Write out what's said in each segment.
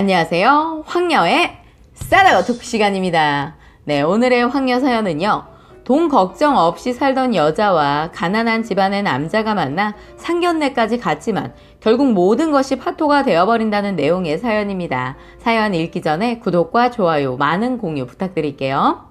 안녕하세요. 황녀의 싸다가 토크 시간입니다. 네, 오늘의 황녀 사연은요. 돈 걱정 없이 살던 여자와 가난한 집안의 남자가 만나 상견례까지 갔지만 결국 모든 것이 파토가 되어버린다는 내용의 사연입니다. 사연 읽기 전에 구독과 좋아요, 많은 공유 부탁드릴게요.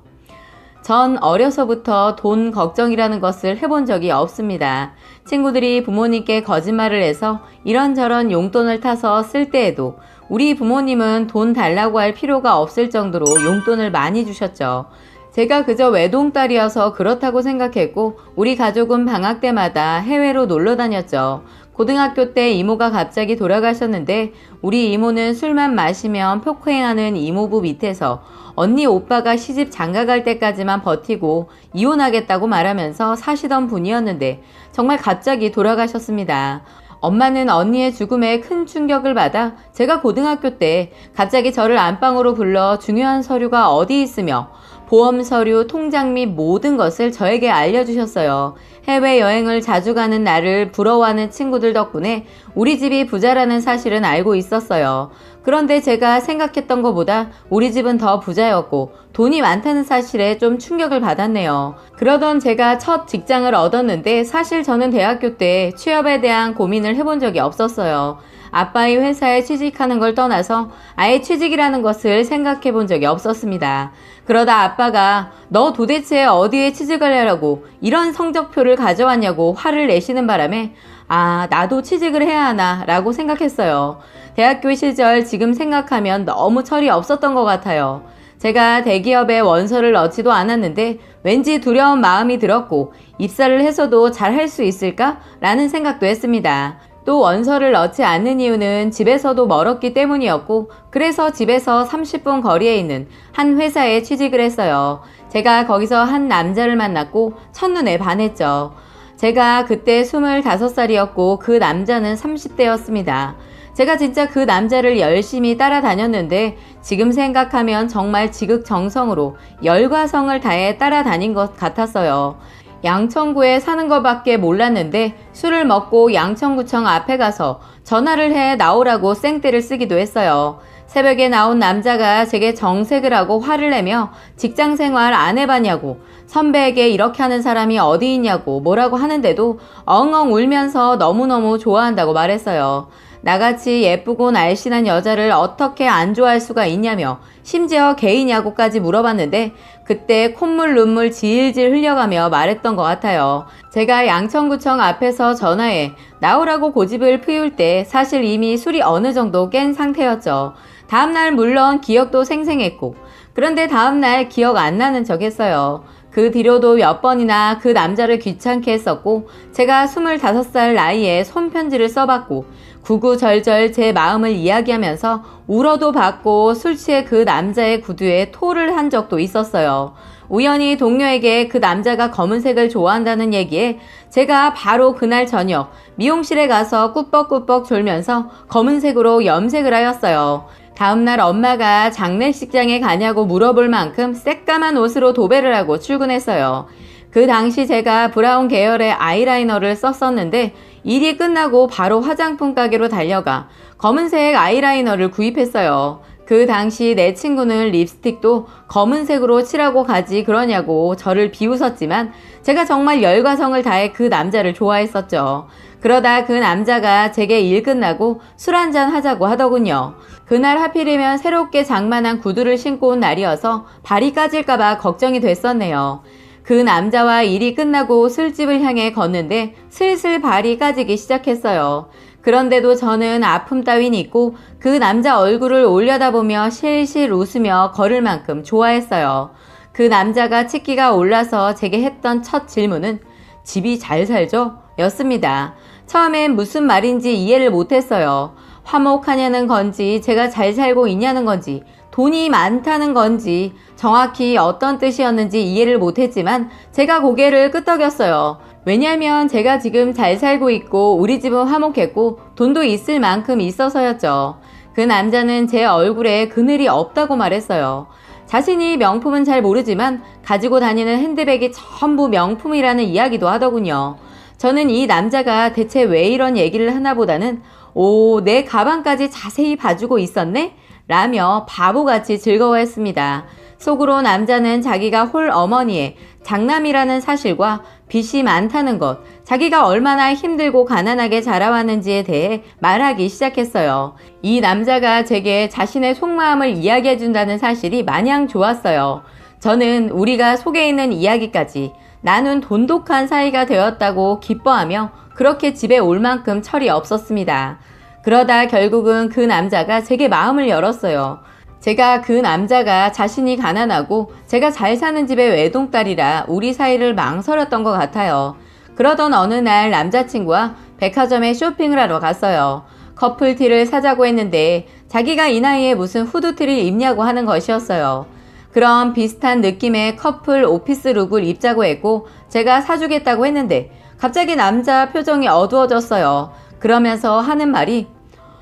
전 어려서부터 돈 걱정이라는 것을 해본 적이 없습니다. 친구들이 부모님께 거짓말을 해서 이런저런 용돈을 타서 쓸 때에도 우리 부모님은 돈 달라고 할 필요가 없을 정도로 용돈을 많이 주셨죠. 제가 그저 외동딸이어서 그렇다고 생각했고 우리 가족은 방학 때마다 해외로 놀러 다녔죠. 고등학교 때 이모가 갑자기 돌아가셨는데 우리 이모는 술만 마시면 폭행하는 이모부 밑에서 언니 오빠가 시집 장가갈 때까지만 버티고 이혼하겠다고 말하면서 사시던 분이었는데 정말 갑자기 돌아가셨습니다. 엄마는 언니의 죽음에 큰 충격을 받아 제가 고등학교 때 갑자기 저를 안방으로 불러 중요한 서류가 어디 있으며 보험 서류, 통장 및 모든 것을 저에게 알려주셨어요. 해외여행을 자주 가는 나를 부러워하는 친구들 덕분에 우리 집이 부자라는 사실은 알고 있었어요. 그런데 제가 생각했던 것보다 우리 집은 더 부자였고 돈이 많다는 사실에 좀 충격을 받았네요. 그러던 제가 첫 직장을 얻었는데 사실 저는 대학교 때 취업에 대한 고민을 해본 적이 없었어요. 아빠의 회사에 취직하는 걸 떠나서 아예 취직이라는 것을 생각해 본 적이 없었습니다. 그러다 아빠가 너 도대체 어디에 취직을 하려고 이런 성적표를 가져왔냐고 화를 내시는 바람에 나도 취직을 해야 하나 라고 생각했어요. 대학교 시절 지금 생각하면 너무 철이 없었던 것 같아요. 제가 대기업에 원서를 넣지도 않았는데 왠지 두려운 마음이 들었고 입사를 해서도 잘 할 수 있을까? 라는 생각도 했습니다. 또 원서를 넣지 않는 이유는 집에서도 멀었기 때문이었고 그래서 집에서 30분 거리에 있는 한 회사에 취직을 했어요. 제가 거기서 한 남자를 만났고 첫눈에 반했죠. 제가 그때 25살이었고 그 남자는 30대였습니다. 제가 진짜 그 남자를 열심히 따라다녔는데 지금 생각하면 정말 지극정성으로 열과성을 다해 따라다닌 것 같았어요. 양천구에 사는 것밖에 몰랐는데 술을 먹고 양천구청 앞에 가서 전화를 해 나오라고 생떼를 쓰기도 했어요. 새벽에 나온 남자가 제게 정색을 하고 화를 내며 직장생활 안 해봤냐고 선배에게 이렇게 하는 사람이 어디 있냐고 뭐라고 하는데도 엉엉 울면서 너무너무 좋아한다고 말했어요. 나같이 예쁘고 날씬한 여자를 어떻게 안 좋아할 수가 있냐며 심지어 게이냐고까지 물어봤는데 그때 콧물 눈물 질질 흘려가며 말했던 것 같아요. 제가 양천구청 앞에서 전화해 나오라고 고집을 피울 때 사실 이미 술이 어느 정도 깬 상태였죠. 다음날 물론 기억도 생생했고 그런데 다음날 기억 안 나는 척 했어요. 그 뒤로도 몇 번이나 그 남자를 귀찮게 했었고 제가 25살 나이에 손편지를 써봤고 구구절절 제 마음을 이야기하면서 울어도 받고 술 취해 그 남자의 구두에 토를 한 적도 있었어요. 우연히 동료에게 그 남자가 검은색을 좋아한다는 얘기에 제가 바로 그날 저녁 미용실에 가서 꾸벅꾸벅 졸면서 검은색으로 염색을 하였어요. 다음날 엄마가 장례식장에 가냐고 물어볼 만큼 새까만 옷으로 도배를 하고 출근했어요. 그 당시 제가 브라운 계열의 아이라이너를 썼었는데 일이 끝나고 바로 화장품 가게로 달려가 검은색 아이라이너를 구입했어요. 그 당시 내 친구는 립스틱도 검은색으로 칠하고 가지 그러냐고 저를 비웃었지만 제가 정말 열과성을 다해 그 남자를 좋아했었죠. 그러다 그 남자가 제게 일 끝나고 술 한잔 하자고 하더군요. 그날 하필이면 새롭게 장만한 구두를 신고 온 날이어서 발이 까질까봐 걱정이 됐었네요. 그 남자와 일이 끝나고 술집을 향해 걷는데 슬슬 발이 까지기 시작했어요. 그런데도 저는 아픔 따윈 있고 그 남자 얼굴을 올려다보며 실실 웃으며 걸을 만큼 좋아했어요. 그 남자가 치기가 올라서 제게 했던 첫 질문은 집이 잘 살죠? 였습니다. 처음엔 무슨 말인지 이해를 못했어요. 화목하냐는 건지 제가 잘 살고 있냐는 건지 돈이 많다는 건지 정확히 어떤 뜻이었는지 이해를 못했지만 제가 고개를 끄덕였어요. 왜냐면 제가 지금 잘 살고 있고 우리 집은 화목했고 돈도 있을 만큼 있어서였죠. 그 남자는 제 얼굴에 그늘이 없다고 말했어요. 자신이 명품은 잘 모르지만 가지고 다니는 핸드백이 전부 명품이라는 이야기도 하더군요. 저는 이 남자가 대체 왜 이런 얘기를 하나 보다는 오, 내 가방까지 자세히 봐주고 있었네? 라며 바보같이 즐거워했습니다. 속으로 남자는 자기가 홀 어머니의 장남이라는 사실과 빚이 많다는 것, 자기가 얼마나 힘들고 가난하게 자라왔는지에 대해 말하기 시작했어요. 이 남자가 제게 자신의 속마음을 이야기해준다는 사실이 마냥 좋았어요. 저는 우리가 속에 있는 이야기까지 나눈 돈독한 사이가 되었다고 기뻐하며 그렇게 집에 올 만큼 철이 없었습니다. 그러다 결국은 그 남자가 제게 마음을 열었어요. 제가 그 남자가 자신이 가난하고 제가 잘 사는 집의 외동딸이라 우리 사이를 망설였던 것 같아요. 그러던 어느 날 남자친구와 백화점에 쇼핑을 하러 갔어요. 커플티를 사자고 했는데 자기가 이 나이에 무슨 후드티를 입냐고 하는 것이었어요. 그럼 비슷한 느낌의 커플 오피스룩을 입자고 했고 제가 사주겠다고 했는데 갑자기 남자 표정이 어두워졌어요. 그러면서 하는 말이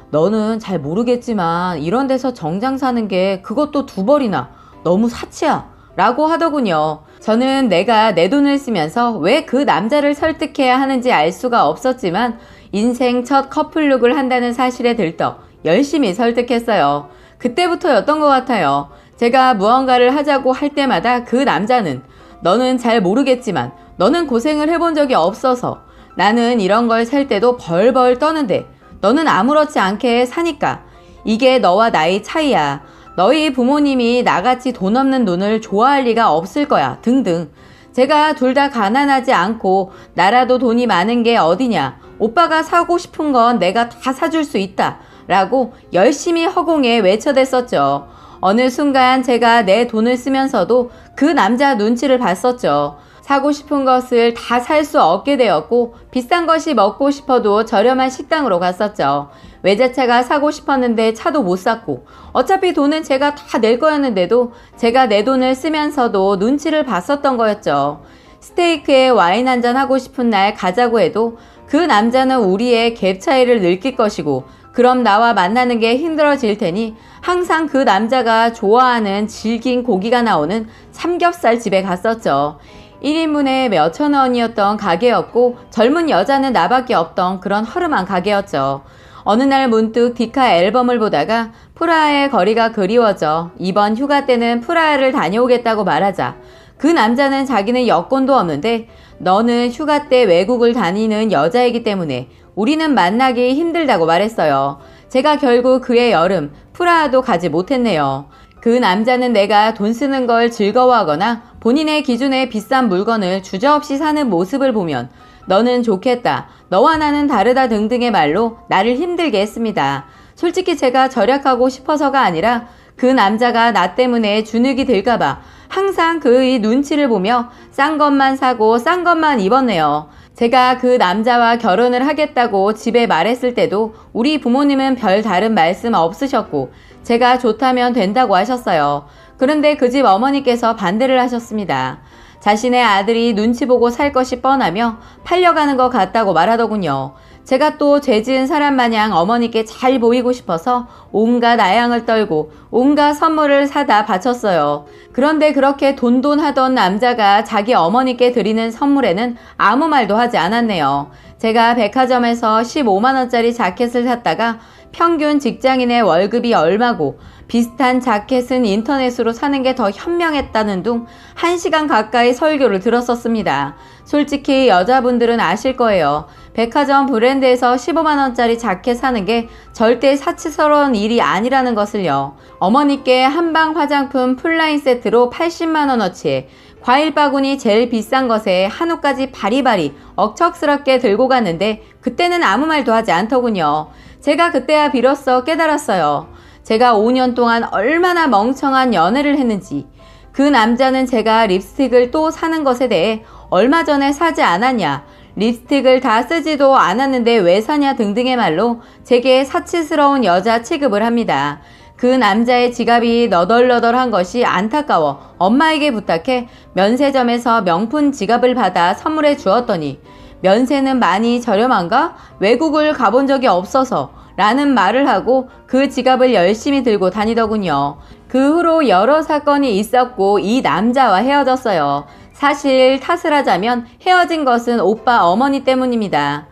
너는 잘 모르겠지만 이런 데서 정장 사는 게 그것도 2벌이나 너무 사치야 라고 하더군요. 저는 내가 내 돈을 쓰면서 왜 그 남자를 설득해야 하는지 알 수가 없었지만 인생 첫 커플룩을 한다는 사실에 들떠 열심히 설득했어요. 그때부터였던 것 같아요. 제가 무언가를 하자고 할 때마다 그 남자는 너는 잘 모르겠지만 너는 고생을 해본 적이 없어서 나는 이런 걸 살 때도 벌벌 떠는데 너는 아무렇지 않게 사니까 이게 너와 나의 차이야. 너희 부모님이 나같이 돈 없는 눈을 좋아할 리가 없을 거야. 등등. 제가 둘 다 가난하지 않고 나라도 돈이 많은 게 어디냐. 오빠가 사고 싶은 건 내가 다 사줄 수 있다. 라고 열심히 허공에 외쳐댔었죠. 어느 순간 제가 내 돈을 쓰면서도 그 남자 눈치를 봤었죠. 사고 싶은 것을 다 살 수 없게 되었고 비싼 것이 먹고 싶어도 저렴한 식당으로 갔었죠. 외제차가 사고 싶었는데 차도 못 샀고 어차피 돈은 제가 다 낼 거였는데도 제가 내 돈을 쓰면서도 눈치를 봤었던 거였죠. 스테이크에 와인 한잔 하고 싶은 날 가자고 해도 그 남자는 우리의 갭 차이를 느낄 것이고 그럼 나와 만나는 게 힘들어질 테니 항상 그 남자가 좋아하는 질긴 고기가 나오는 삼겹살 집에 갔었죠. 1인분에 몇천 원이었던 가게였고 젊은 여자는 나밖에 없던 그런 허름한 가게였죠. 어느 날 문득 디카 앨범을 보다가 프라하의 거리가 그리워져 이번 휴가 때는 프라하를 다녀오겠다고 말하자 그 남자는 자기는 여권도 없는데 너는 휴가 때 외국을 다니는 여자이기 때문에 우리는 만나기 힘들다고 말했어요. 제가 결국 그해 여름 프라하도 가지 못했네요. 그 남자는 내가 돈 쓰는 걸 즐거워하거나 본인의 기준에 비싼 물건을 주저없이 사는 모습을 보면 너는 좋겠다, 너와 나는 다르다 등등의 말로 나를 힘들게 했습니다. 솔직히 제가 절약하고 싶어서가 아니라 그 남자가 나 때문에 주눅이 들까봐 항상 그의 눈치를 보며 싼 것만 사고 싼 것만 입었네요. 제가 그 남자와 결혼을 하겠다고 집에 말했을 때도 우리 부모님은 별 다른 말씀 없으셨고 제가 좋다면 된다고 하셨어요. 그런데 그 집 어머니께서 반대를 하셨습니다. 자신의 아들이 눈치 보고 살 것이 뻔하며 팔려가는 것 같다고 말하더군요. 제가 또 죄지은 사람 마냥 어머니께 잘 보이고 싶어서 온갖 아양을 떨고 온갖 선물을 사다 바쳤어요. 그런데 그렇게 돈돈하던 남자가 자기 어머니께 드리는 선물에는 아무 말도 하지 않았네요. 제가 백화점에서 15만원짜리 자켓을 샀다가 평균 직장인의 월급이 얼마고 비슷한 자켓은 인터넷으로 사는 게 더 현명했다는 둥 1시간 가까이 설교를 들었었습니다. 솔직히 여자분들은 아실 거예요. 백화점 브랜드에서 15만원짜리 자켓 사는 게 절대 사치스러운 일이 아니라는 것을요. 어머니께 한방 화장품 풀라인 세트로 80만원어치에 과일 바구니 제일 비싼 것에 한우까지 바리바리 억척스럽게 들고 갔는데 그때는 아무 말도 하지 않더군요. 제가 그때야 비로소 깨달았어요. 제가 5년 동안 얼마나 멍청한 연애를 했는지. 그 남자는 제가 립스틱을 또 사는 것에 대해 얼마 전에 사지 않았냐, 립스틱을 다 쓰지도 않았는데 왜 사냐 등등의 말로 제게 사치스러운 여자 취급을 합니다. 그 남자의 지갑이 너덜너덜한 것이 안타까워 엄마에게 부탁해 면세점에서 명품 지갑을 받아 선물해 주었더니 면세는 많이 저렴한가? 외국을 가본 적이 없어서 라는 말을 하고 그 지갑을 열심히 들고 다니더군요. 그 후로 여러 사건이 있었고 이 남자와 헤어졌어요. 사실 탓을 하자면 헤어진 것은 오빠 어머니 때문입니다.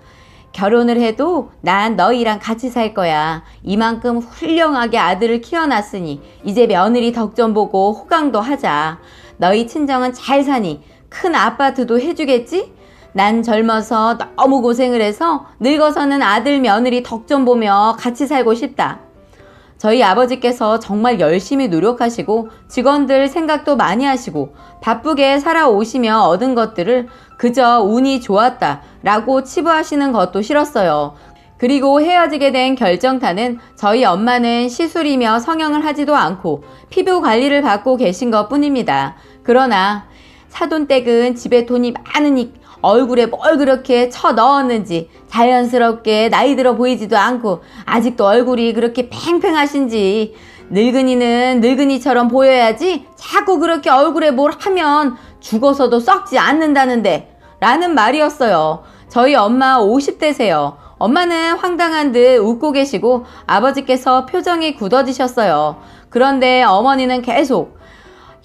결혼을 해도 난 너희랑 같이 살 거야. 이만큼 훌륭하게 아들을 키워놨으니 이제 며느리 덕 좀 보고 호강도 하자. 너희 친정은 잘 사니 큰 아파트도 해주겠지? 난 젊어서 너무 고생을 해서 늙어서는 아들 며느리 덕 좀 보며 같이 살고 싶다. 저희 아버지께서 정말 열심히 노력하시고 직원들 생각도 많이 하시고 바쁘게 살아오시며 얻은 것들을 그저 운이 좋았다 라고 치부하시는 것도 싫었어요. 그리고 헤어지게 된 결정타는 저희 엄마는 시술이며 성형을 하지도 않고 피부 관리를 받고 계신 것 뿐입니다. 그러나 사돈댁은 집에 돈이 많으니 얼굴에 뭘 그렇게 쳐 넣었는지 자연스럽게 나이 들어 보이지도 않고 아직도 얼굴이 그렇게 팽팽하신지 늙은이는 늙은이처럼 보여야지 자꾸 그렇게 얼굴에 뭘 하면 죽어서도 썩지 않는다는데 라는 말이었어요. 저희 엄마 50대세요. 엄마는 황당한 듯 웃고 계시고 아버지께서 표정이 굳어지셨어요. 그런데 어머니는 계속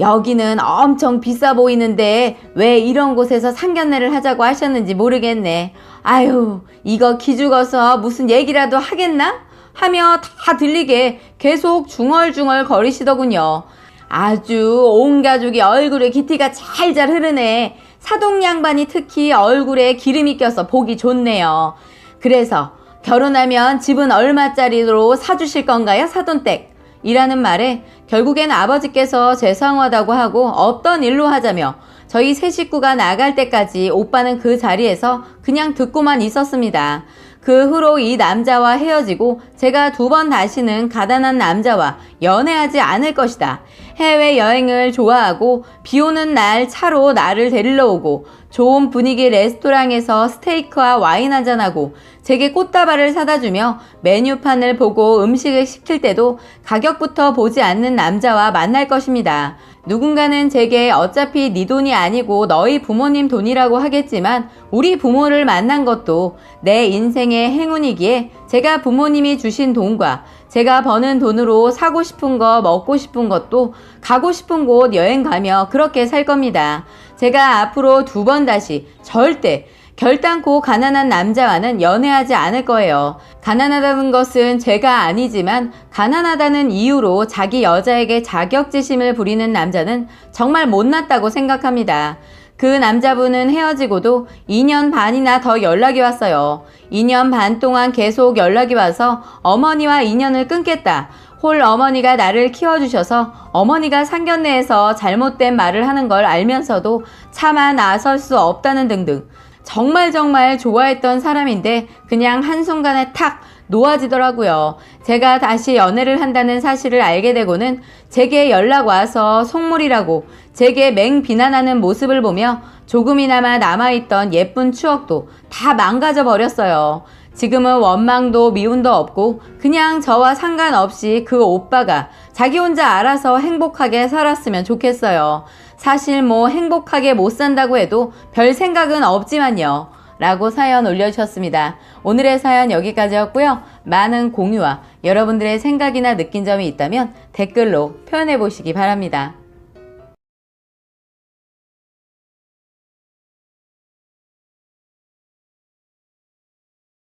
여기는 엄청 비싸 보이는데 왜 이런 곳에서 상견례를 하자고 하셨는지 모르겠네. 아유, 이거 기죽어서 무슨 얘기라도 하겠나? 하며 다 들리게 계속 중얼중얼 거리시더군요. 아주 온 가족이 얼굴에 기티가 잘잘 흐르네. 사돈 양반이 특히 얼굴에 기름이 껴서 보기 좋네요. 그래서 결혼하면 집은 얼마짜리로 사주실 건가요, 사돈댁? 이라는 말에 결국엔 아버지께서 죄송하다고 하고 없던 일로 하자며 저희 세 식구가 나갈 때까지 오빠는 그 자리에서 그냥 듣고만 있었습니다. 그 후로 이 남자와 헤어지고 제가 2번 다시는 가난한 남자와 연애하지 않을 것이다. 해외여행을 좋아하고 비 오는 날 차로 나를 데리러 오고 좋은 분위기 레스토랑에서 스테이크와 와인 한잔하고 제게 꽃다발을 사다 주며 메뉴판을 보고 음식을 시킬 때도 가격부터 보지 않는 남자와 만날 것입니다. 누군가는 제게 어차피 네 돈이 아니고 너희 부모님 돈이라고 하겠지만 우리 부모를 만난 것도 내 인생의 행운이기에 제가 부모님이 주신 돈과 제가 버는 돈으로 사고 싶은 거 먹고 싶은 것도 가고 싶은 곳 여행 가며 그렇게 살 겁니다. 제가 앞으로 2번 다시 절대 결단코 가난한 남자와는 연애하지 않을 거예요. 가난하다는 것은 제가 아니지만 가난하다는 이유로 자기 여자에게 자격지심을 부리는 남자는 정말 못났다고 생각합니다. 그 남자분은 헤어지고도 2년 반이나 더 연락이 왔어요. 2년 반 동안 계속 연락이 와서 어머니와 인연을 끊겠다. 홀 어머니가 나를 키워주셔서 어머니가 상견례에서 잘못된 말을 하는 걸 알면서도 차마 나설 수 없다는 등등. 정말 좋아했던 사람인데 그냥 한순간에 탁 놓아지더라고요. 제가 다시 연애를 한다는 사실을 알게 되고는 제게 연락 와서 속물이라고 제게 맹비난하는 모습을 보며 조금이나마 남아있던 예쁜 추억도 다 망가져 버렸어요. 지금은 원망도 미움도 없고 그냥 저와 상관없이 그 오빠가 자기 혼자 알아서 행복하게 살았으면 좋겠어요. 사실 뭐 행복하게 못 산다고 해도 별 생각은 없지만요. 라고 사연 올려주셨습니다. 오늘의 사연 여기까지였고요. 많은 공유와 여러분들의 생각이나 느낀 점이 있다면 댓글로 표현해 보시기 바랍니다.